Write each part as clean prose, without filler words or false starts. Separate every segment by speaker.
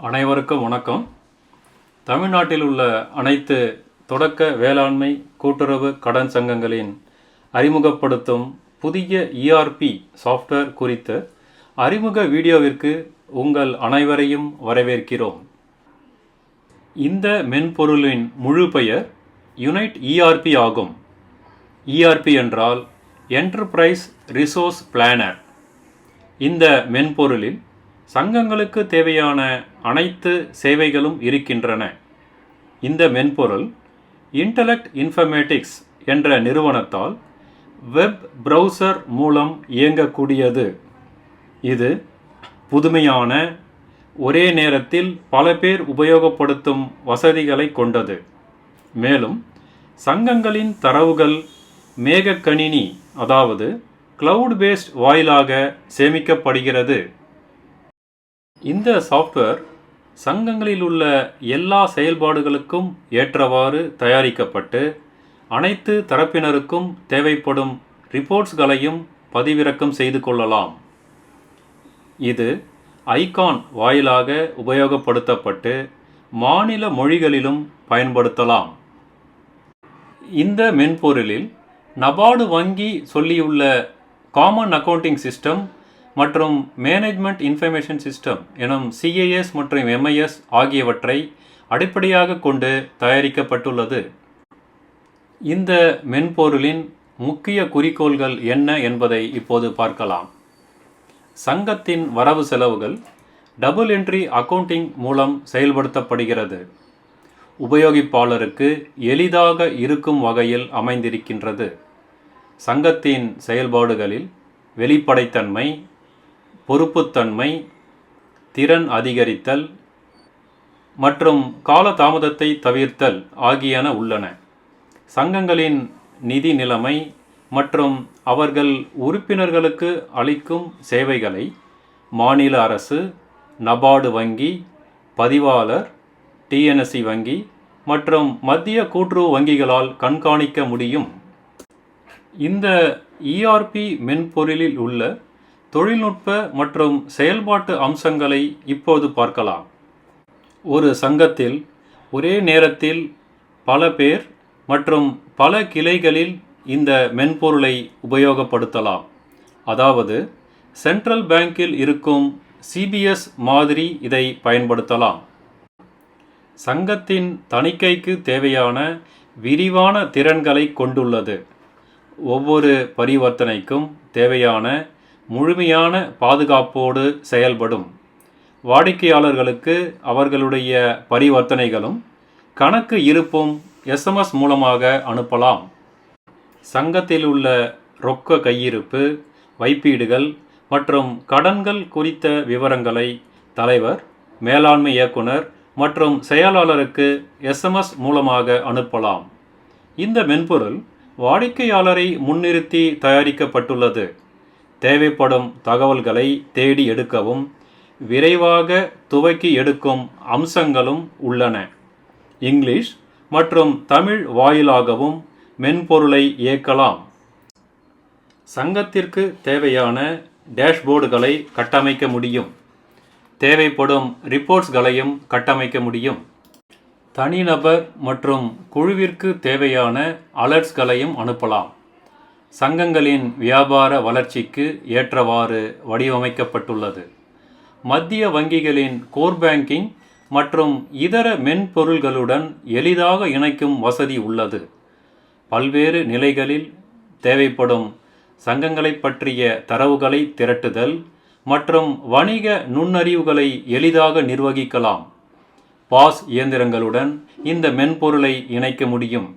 Speaker 1: அனைவருக்கும் வணக்கம். தமிழ்நாட்டில் உள்ள அனைத்து தொடக்க வேளாண்மை கூட்டுறவு கடன் சங்கங்களின் அறிமுகப்படுத்தும் புதிய இஆர்பி சாஃப்ட்வேர் குறித்த அறிமுக வீடியோவிற்கு உங்கள் அனைவரையும் வரவேற்கிறோம். இந்த மென்பொருளின் முழு பெயர் யுனைட் இஆர்பி ஆகும். இஆர்பி என்றால் என்டர்பிரைஸ் ரிசோர்ஸ் பிளானர். இந்த மென்பொருளில் சங்கங்களுக்கு தேவையான அனைத்து சேவைகளும் இருக்கின்றன. இந்த மென்பொருள் இன்டலெக்ட் இன்ஃபர்மேட்டிக்ஸ் என்ற நிறுவனத்தால் வெப் பிரவுசர் மூலம் இயங்கக்கூடியது. இது புதுமையான, ஒரே நேரத்தில் பல பேர் உபயோகப்படுத்தும் வசதிகளை கொண்டது. மேலும் சங்கங்களின் தரவுகள் மேகக்கணினி, அதாவது கிளவுட் பேஸ்ட் வாயிலாக சேமிக்கப்படுகிறது. இந்த சாஃப்ட்வேர் சங்கங்களில் உள்ள எல்லா செயல்பாடுகளுக்கும் ஏற்றவாறு தயாரிக்கப்பட்டு அனைத்து தரப்பினருக்கும் தேவைப்படும் ரிப்போர்ட்ஸ்களையும் பதிவிறக்கம் செய்து கொள்ளலாம். இது ஐகான் வாயிலாக உபயோகப்படுத்தப்பட்டு மாநில மொழிகளிலும் பயன்படுத்தலாம். இந்த மென்பொருளில் நபார்டு வங்கி சொல்லியுள்ள காமன் அக்கவுண்டிங் சிஸ்டம் மற்றும் மேனேஜ்மெண்ட் இன்ஃபர்மேஷன் சிஸ்டம் எனும் சிஏஎஸ் மற்றும் எம்ஐஎஸ் ஆகியவற்றை அடிப்படையாக கொண்டு தயாரிக்கப்பட்டுள்ளது. இந்த மென்பொருளின் முக்கிய குறிக்கோள்கள் என்ன என்பதை இப்போது பார்க்கலாம். சங்கத்தின் வரவு செலவுகள் டபுள் என்ட்ரி அக்கவுண்டிங் மூலம் செயல்படுத்தப்படுகிறது. உபயோகிப்பாளருக்கு எளிதாக இருக்கும் வகையில் அமைந்திருக்கின்றது. சங்கத்தின் செயல்பாடுகளில் வெளிப்படைத்தன்மை, பொறுப்புத்தன்மை, திறன் அதிகரித்தல் மற்றும் காலதாமதத்தை தவிர்த்தல் ஆகியன உள்ளன. சங்கங்களின் நிதி நிலைமை மற்றும் அவர்கள் உறுப்பினர்களுக்கு அளிக்கும் சேவைகளை மாநில அரசு, நபார்டு வங்கி, பதிவாளர், டிஎன்எஸ்சி வங்கி மற்றும் மத்திய கூட்டுறவு வங்கிகளால் கண்காணிக்க முடியும். இந்த இஆர்பி மென்பொருளில் உள்ள தொழில்நுட்ப மற்றும் செயல்பாட்டு அம்சங்களை இப்போது பார்க்கலாம். ஒரு சங்கத்தில் ஒரே நேரத்தில் பல பேர் மற்றும் பல கிளைகளில் இந்த மென்பொருளை உபயோகப்படுத்தலாம். அதாவது சென்ட்ரல் பேங்கில் இருக்கும் சிபிஎஸ் மாதிரி இதை பயன்படுத்தலாம். சங்கத்தின் தணிக்கைக்கு தேவையான விரிவான திறன்களை கொண்டுள்ளது. ஒவ்வொரு பரிவர்த்தனைக்கும் தேவையான முழுமையான பாதுகாப்போடு செயல்படும். வாடிக்கையாளர்களுக்கு அவர்களுடைய பரிவர்த்தனைகளும் கணக்கு இருப்பும் எஸ்எம்எஸ் மூலமாக அனுப்பலாம். சங்கத்தில் உள்ள ரொக்க கையிருப்பு, வைப்பீடுகள் மற்றும் கடன்கள் குறித்த விவரங்களை தலைவர், மேலாண்மை இயக்குனர் மற்றும் செயலாளருக்கு எஸ்எம்எஸ் மூலமாக அனுப்பலாம். இந்த மென்பொருள் வாடிக்கையாளரை முன்னிறுத்தி தயாரிக்கப்பட்டுள்ளது. தேவைப்படும் தகவல்களை தேடி எடுக்கவும் விரைவாக துவக்கி எடுக்கும் அம்சங்களும் உள்ளன. இங்கிலீஷ் மற்றும் தமிழ் வாயிலாகவும் மென்பொருளை இயக்கலாம். சங்கத்திற்கு தேவையான டேஷ்போர்டுகளை கட்டமைக்க முடியும். தேவைப்படும் ரிப்போர்ட்ஸ்களையும் கட்டமைக்க முடியும். தனிநபர் மற்றும் குழுவிற்கு தேவையான அலர்ட்ஸ்களையும் அனுப்பலாம். சங்கங்களின் வியாபார வளர்ச்சிக்கு ஏற்றவாறு வடிவமைக்கப்பட்டுள்ளது. மத்திய வங்கிகளின் கோர் பேங்கிங் மற்றும் இதர மென்பொருள்களுடன் எளிதாக இணைக்கும் வசதி உள்ளது. பல்வேறு நிலைகளில் தேவைப்படும் சங்கங்களை பற்றிய தரவுகளை திரட்டுதல் மற்றும் வணிக நுண்ணறிவுகளை எளிதாக நிர்வகிக்கலாம். பாஸ் இயந்திரங்களுடன் இந்த மென்பொருளை இணைக்க முடியும்.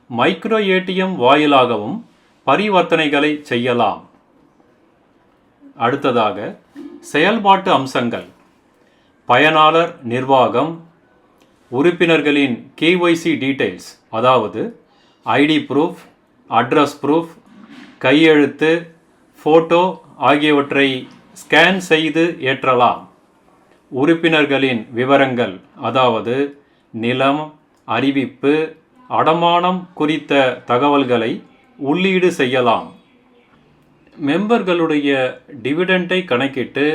Speaker 1: மைக்ரோ ஏடிஎம் வாயிலாகவும் பரிவர்த்தனைகளை செய்யலாம். அடுத்ததாக செயல்பாட்டு அம்சங்கள். பயனாளர் நிர்வாகம், உறுப்பினர்களின் கேஒய்சி டீடைல்ஸ், அதாவது ஐடி ப்ரூஃப், அட்ரஸ் ப்ரூஃப், கையெழுத்து, ஃபோட்டோ ஆகியவற்றை ஸ்கேன் செய்து ஏற்றலாம். உறுப்பினர்களின் விவரங்கள், அதாவது நிலம், அறிவிப்பு, அடமானம் குறித்த தகவல்களை உள்ளீடு செய்யலாம். மெம்பர்களுடைய டிவிடெண்டை கணக்கிட்டு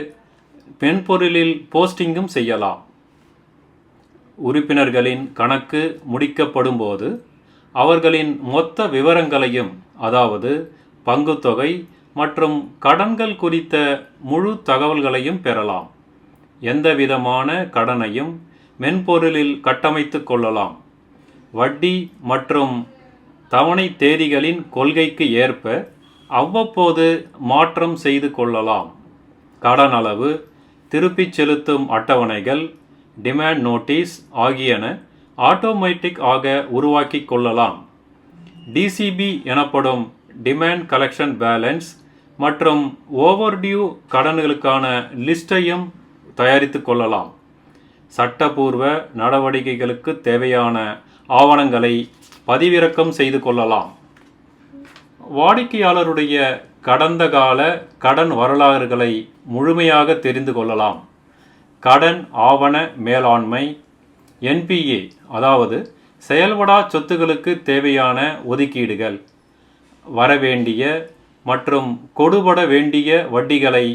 Speaker 1: மென்பொருளில் போஸ்டிங்கும் செய்யலாம். உறுப்பினர்களின் கணக்கு முடிக்கப்படும்போது அவர்களின் மொத்த விவரங்களையும், அதாவது பங்குத்தொகை மற்றும் கடன்கள் குறித்த முழு தகவல்களையும் பெறலாம். எந்தவிதமான கடனையும் மென்பொருளில் கட்டமைத்து கொள்ளலாம். வட்டி மற்றும் தவணை தேதிகளின் கொள்கைக்கு ஏற்ப அவ்வப்போது மாற்றம் செய்து கொள்ளலாம். கடன் அளவு, திருப்பிச் செலுத்தும் அட்டவணைகள், டிமாண்ட் நோட்டீஸ் ஆகியன ஆட்டோமேட்டிக் ஆக உருவாக்கி கொள்ளலாம். டிசிபி எனப்படும் டிமாண்ட் கலெக்ஷன் பேலன்ஸ் மற்றும் ஓவர்டியூ கடன்களுக்கான லிஸ்டையும் தயாரித்து கொள்ளலாம். சட்டப்பூர்வ நடவடிக்கைகளுக்கு தேவையான ஆவணங்களை பதிவிறக்கம் செய்து கொள்ளலாம். வாடிக்கையாளருடைய கடந்த கால கடன் வரலாறுகளை முழுமையாக தெரிந்து கொள்ளலாம். கடன் ஆவண மேலாண்மை, என்பிஏ அதாவது செயல்படா சொத்துக்களுக்கு தேவையான ஒதுக்கீடுகள், வரவேண்டிய மற்றும் கொடுபட வேண்டிய வட்டிகளை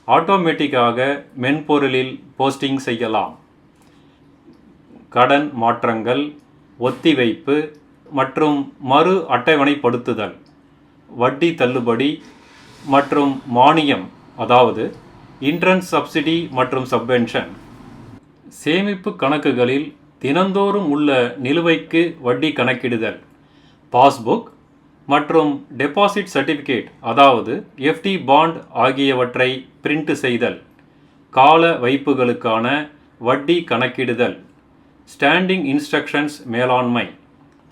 Speaker 1: ஆட்டோமேட்டிக்காக மென்பொருளில் போஸ்டிங் செய்யலாம். கடன் மாற்றங்கள், ஒத்திவைப்பு மற்றும் மறு அட்டவணைப்படுத்துதல், வட்டி தள்ளுபடி மற்றும் மானியம் அதாவது இன்ட்ரன்ஸ் சப்சிடி மற்றும் சப்வென்ஷன், சேமிப்பு கணக்குகளில் தினந்தோறும் உள்ள நிலுவைக்கு வட்டி கணக்கிடுதல், பாஸ்புக் மற்றும் டெபாசிட் சர்டிஃபிகேட் அதாவது எஃப்டி பாண்ட் ஆகியவற்றை பிரிண்ட் செய்தல், கால வைப்புகளுக்கான வட்டி கணக்கிடுதல், ஸ்டாண்டிங் இன்ஸ்ட்ரக்ஷன்ஸ் மேலாண்மை,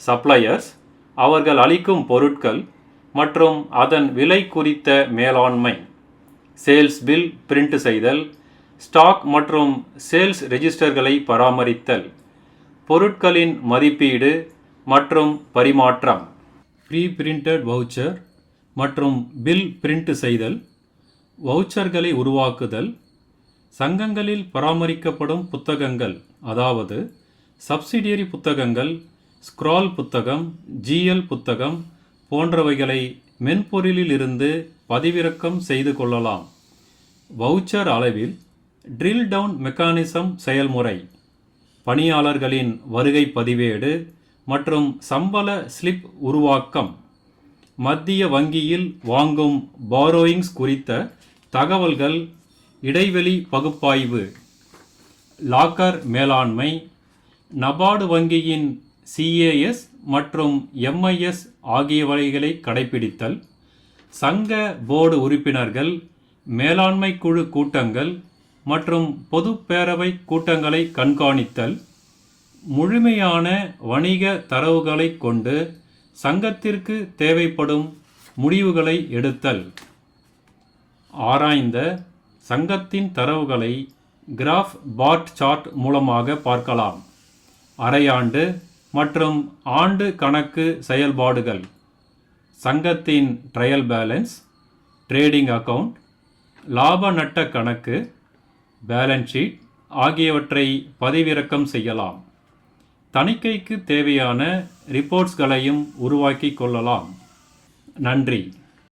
Speaker 1: சப்ளையர்ஸ் அவர்கள் அளிக்கும் பொருட்கள் மற்றும் அதன் விலை குறித்த மேலாண்மை, சேல்ஸ் பில் பிரிண்ட் செய்தல், ஸ்டாக் மற்றும் சேல்ஸ் ரெஜிஸ்டர்களை பராமரித்தல், பொருட்களின் மதிப்பீடு மற்றும் பரிமாற்றம், ப்ரீ பிரிண்டட் வவுச்சர் மற்றும் பில் பிரிண்ட் செய்தல், வவுச்சர்களை உருவாக்குதல், சங்கங்களில் பராமரிக்கப்படும் புத்தகங்கள் அதாவது சப்சிடியரி புத்தகங்கள், ஸ்க்ரால் புத்தகம், ஜிஎல் புத்தகம் போன்றவைகளை மென்பொருளில் இருந்து பதிவிறக்கம் செய்து கொள்ளலாம். வவுச்சர் அளவில் ட்ரில் டவுன் மெக்கானிசம் செயல்முறை, பணியாளர்களின் வருகை பதிவேடு மற்றும் சம்பள ஸ்லிப் உருவாக்கம், மத்திய வங்கியில் வாங்கும் பாரோயிங்ஸ் குறித்த தகவல்கள், இடைவெளி பகுப்பாய்வு, லாக்கர் மேலாண்மை, நபார்டு வங்கியின் சிஏஎஸ் மற்றும் எம்ஐஎஸ் ஆகியவைகளை கடைபிடித்தல், சங்க போர்டு உறுப்பினர்கள், மேலாண்மை குழு கூட்டங்கள் மற்றும் பொதுப்பேரவை கூட்டங்களை கண்காணித்தல், முழுமையான வணிக தரவுகளை கொண்டு சங்கத்திற்கு தேவைப்படும் முடிவுகளை எடுத்தல், ஆராய்ந்த சங்கத்தின் தரவுகளை கிராஃப் பார்ட் சார்ட் மூலமாக பார்க்கலாம். அரையாண்டு மற்றும் ஆண்டு கணக்கு செயல்பாடுகள், சங்கத்தின் ட்ரையல் பேலன்ஸ், ட்ரேடிங் அக்கவுண்ட், லாப நட்ட கணக்கு, பேலன்ஸ் ஷீட் ஆகியவற்றை பதிவிறக்கம் செய்யலாம். தணிக்கைக்கு தேவையான ரிப்போர்ட்ஸ்களையும் உருவாக்கி கொள்ளலாம். நன்றி.